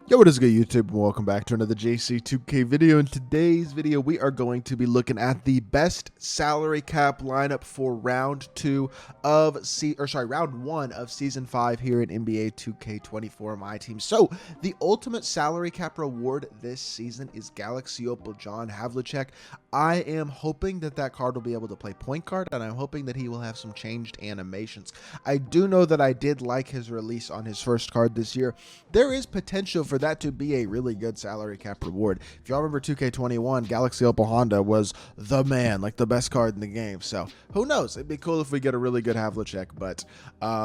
Yo, what is good, YouTube, and welcome back to another JC2K video. In today's video, we are going to be looking at the best salary cap lineup for round one of season 5 here in NBA 2K24 MyTEAM. So, the ultimate salary cap reward this season is Galaxy Opal John Havlicek. I am hoping that that card will be able to play point guard, and I'm hoping that he will have some changed animations. I do know that I did like his release on his first card this year. There is potential for that to be a really good salary cap reward. If y'all remember 2K21, Galaxy Opal Honda was the man, like the best card in the game. So who knows? It'd be cool if we get a really good Havlicek, but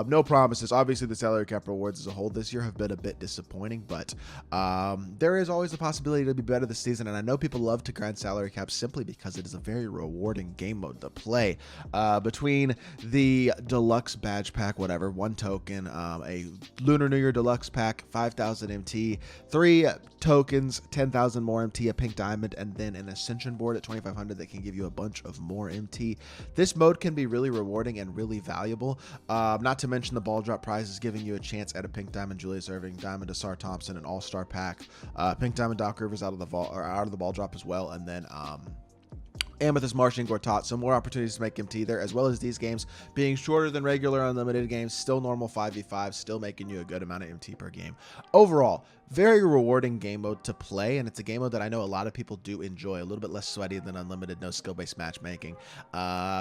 no promises. Obviously, the salary cap rewards as a whole this year have been a bit disappointing, but there is always the possibility to be better this season. And I know people love to grind salary caps simply because it is a very rewarding game mode to play. Between the deluxe badge pack, whatever, 1 token, a Lunar New Year deluxe pack, 5,000 MT, 3 tokens, 10,000 more MT, a pink diamond, and then an ascension board at 2,500 that can give you a bunch of more MT. This mode can be really rewarding and really valuable. Not to mention the ball drop prize is giving you a chance at a pink diamond Julius Erving, diamond Asar Thompson, an all-star pack, pink diamond Doc Rivers out of the ball drop as well, and then Amethyst Martian Gortat, so more opportunities to make MT there, as well as these games being shorter than regular unlimited games, still normal 5v5, still making you a good amount of MT per game. Overall, very rewarding game mode to play, and it's a game mode that I know a lot of people do enjoy, a little bit less sweaty than unlimited, no skill-based matchmaking.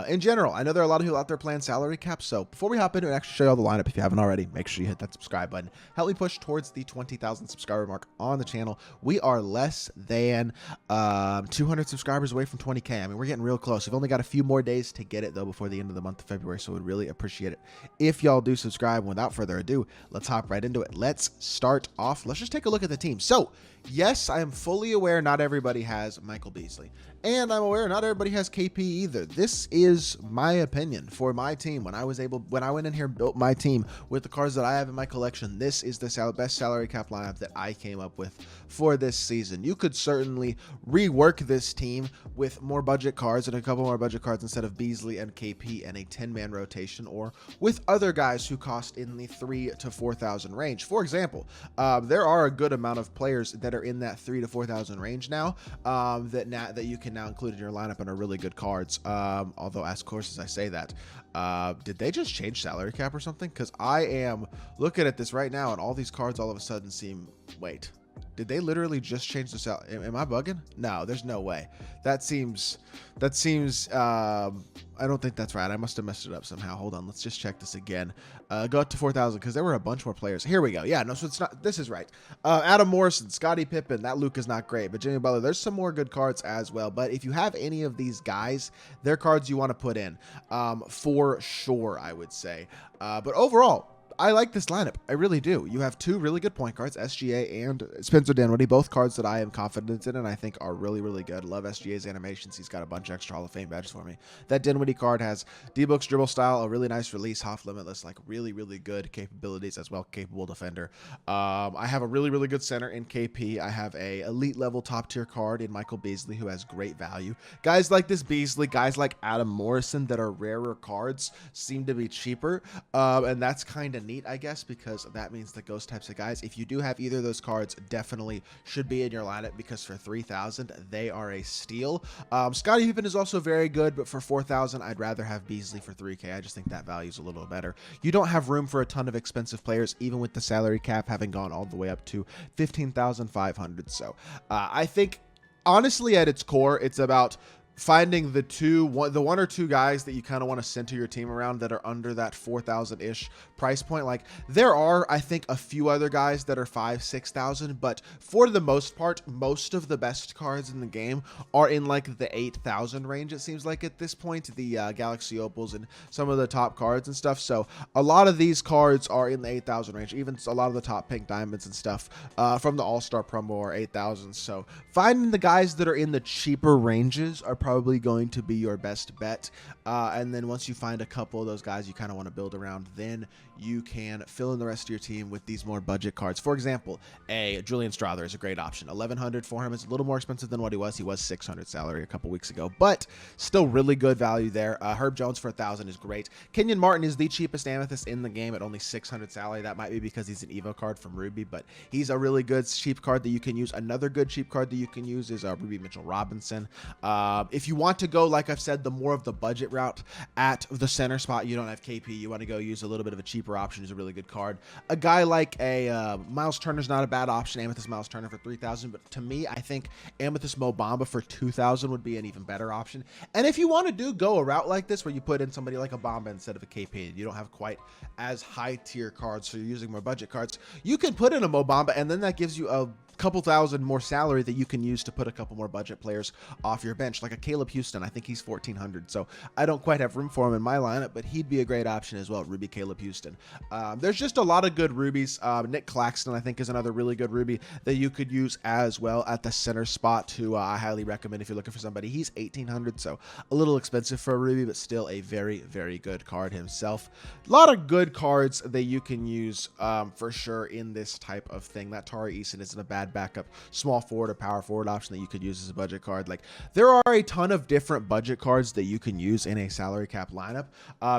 In general, I know there are a lot of people out there playing salary caps, so before we hop into it and actually show you all the lineup, if you haven't already, make sure you hit that subscribe button. Help me push towards the 20,000 subscriber mark on the channel. We are less than 200 subscribers away from 20K. I mean, we're getting real close. We've only got a few more days to get it, though, before the end of the month of February, so we'd really appreciate it if y'all do subscribe. Without further ado, let's hop right into it. Let's start off. Let's just take a look at the team. So, yes, I am fully aware not everybody has Michael Beasley, and I'm aware not everybody has KP either. This is my opinion for my team. When I went in here and built my team with the cards that I have in my collection, this is the best salary cap lineup that I came up with for this season. You could certainly rework this team with more budget cards and a couple more budget cards instead of Beasley and KP and a 10-man rotation, or with other guys who cost in the 3,000 to 4,000 range. For example, there are a good amount of players that are in that 3,000 to 4,000 range now, that you can now include in your lineup and are really good cards. Although, of course, as I say that, did they just change salary cap or something? Because I am looking at this right now, and all these cards all of a sudden seem. Wait. Did they literally just change the salary? Am I bugging? No, there's no way. That seems, I don't think that's right. I must have messed it up somehow. Hold on. Let's just check this again. Go up to 4,000 because there were a bunch more players. Here we go. Yeah, no, so it's not, this is right. Adam Morrison, Scottie Pippen, that Luke is not great, but Jimmy Butler, there's some more good cards as well. But if you have any of these guys, they're cards you want to put in, for sure, I would say. But overall, I like this lineup. I really do. You have 2 really good point guards, SGA and Spencer Dinwiddie, both cards that I am confident in and I think are really, really good. Love SGA's animations. He's got a bunch of extra Hall of Fame badges for me. That Dinwiddie card has D-Book's dribble style, a really nice release, Hoff Limitless, like really, really good capabilities as well, capable defender. I have a really, really good center in KP. I have a elite level top tier card in Michael Beasley who has great value. Guys like this Beasley, guys like Adam Morrison that are rarer cards seem to be cheaper, and that's kind of neat, I guess, because that means that those types of guys, if you do have either of those cards, definitely should be in your lineup, because for 3,000 they are a steal. Scottie Pippen is also very good, but for 4,000 I'd rather have Beasley for 3K. I just think that value is a little better. You don't have room for a ton of expensive players, even with the salary cap having gone all the way up to 15,500. So I think honestly at its core it's about finding the 1 or 2 guys that you kind of want to center your team around that are under that 4,000-ish price point. Like, there are, I think, a few other guys that are 5,000, 6,000, but for the most part, most of the best cards in the game are in like the 8,000 range, it seems like at this point, the Galaxy Opals and some of the top cards and stuff. So a lot of these cards are in the 8,000 range, even a lot of the top pink diamonds and stuff from the All-Star promo are 8,000. So finding the guys that are in the cheaper ranges are probably going to be your best bet. And then once you find a couple of those guys you kind of want to build around, then you can fill in the rest of your team with these more budget cards. For example, Julian Strother is a great option. 1,100 for him is a little more expensive than what he was. He was 600 salary a couple weeks ago, but still really good value there. Herb Jones for 1,000 is great. Kenyon Martin is the cheapest Amethyst in the game at only 600 salary. That might be because he's an Evo card from Ruby, but he's a really good cheap card that you can use. Another good cheap card that you can use is Ruby Mitchell Robinson. If you want to go, like I've said, the more of the budget route at the center spot, you don't have KP, you want to go use a little bit of a cheaper option, is a really good card. A guy like a Miles Turner's not a bad option. Amethyst Miles Turner for 3,000, but to me, I think Amethyst Mo Bamba for 2,000 would be an even better option. And if you want to go a route like this where you put in somebody like a Bamba instead of a KP, you don't have quite as high tier cards, so you're using more budget cards, you can put in a Mo Bamba, and then that gives you a couple thousand more salary that you can use to put a couple more budget players off your bench, like a Caleb Houston. I think he's 1,400, so I don't quite have room for him in my lineup, but he'd be a great option as well. Ruby Caleb Houston. There's just a lot of good rubies. Nick Claxton, I think, is another really good ruby that you could use as well at the center spot, who I highly recommend if you're looking for somebody. He's 1,800, so a little expensive for a ruby, but still a very, very good card himself. A lot of good cards that you can use for sure in this type of thing. That Tari Eason isn't a bad backup small forward or power forward option that you could use as a budget card. Like, there are a ton of different budget cards that you can use in a salary cap lineup.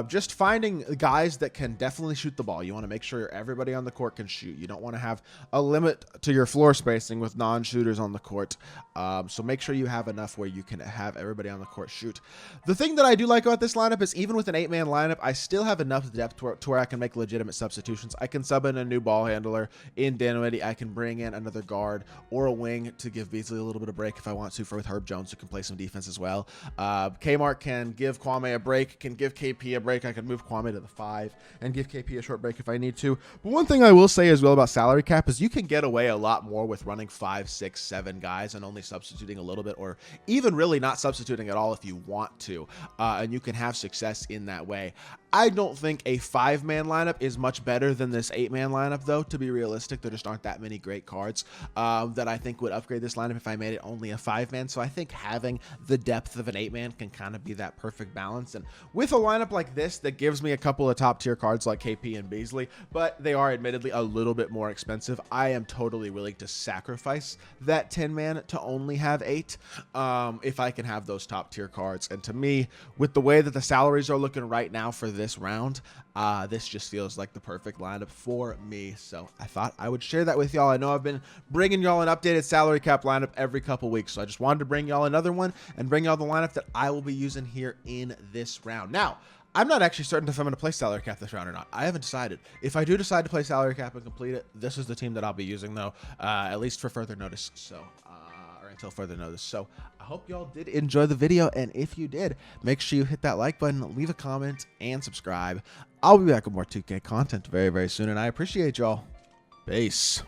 Just finding guys that can definitely shoot the ball. You want to make sure everybody on the court can shoot. You don't want to have a limit to your floor spacing with non-shooters on the court. So make sure you have enough where you can have everybody on the court shoot. The thing that I do like about this lineup is even with an 8-man lineup, I still have enough depth to where I can make legitimate substitutions. I can sub in a new ball handler in Dinwiddie. I can bring in another guard or a wing to give Beasley a little bit of break if I want to, with Herb Jones, who can play some defense as well. Kmart can give Kwame a break, can give KP a break. I can move Kwame to the 5 and give KP a short break if I need to. But one thing I will say as well about salary cap is you can get away a lot more with running 5, 6, 7 guys and only substituting a little bit, or even really not substituting at all if you want to, and you can have success in that way. I don't think a 5-man lineup is much better than this 8-man lineup, though. To be realistic, there just aren't that many great cards that I think would upgrade this lineup if I made it only a 5-man. So I think having the depth of an 8-man can kind of be that perfect balance. And with a lineup like this that gives me a couple of top-tier cards like KP and Beasley, but they are admittedly a little bit more expensive, I am totally willing to sacrifice that 10-man to only have 8 if I can have those top-tier cards. And to me, with the way that the salaries are looking right now for this round, this just feels like the perfect lineup for me. So I thought I would share that with y'all. I know I've been bringing y'all an updated salary cap lineup every couple weeks, so I just wanted to bring y'all another one and bring y'all the lineup that I will be using here in this round. Now, I'm not actually certain if I'm going to play salary cap this round or not. I haven't decided. If I do decide to play salary cap and complete it, this is the team that I'll be using, though, at least for further notice. So until further notice. So I hope y'all did enjoy the video, and if you did, make sure you hit that like button, leave a comment, and subscribe. I'll be back with more 2K content very, very soon, and I appreciate y'all. Peace.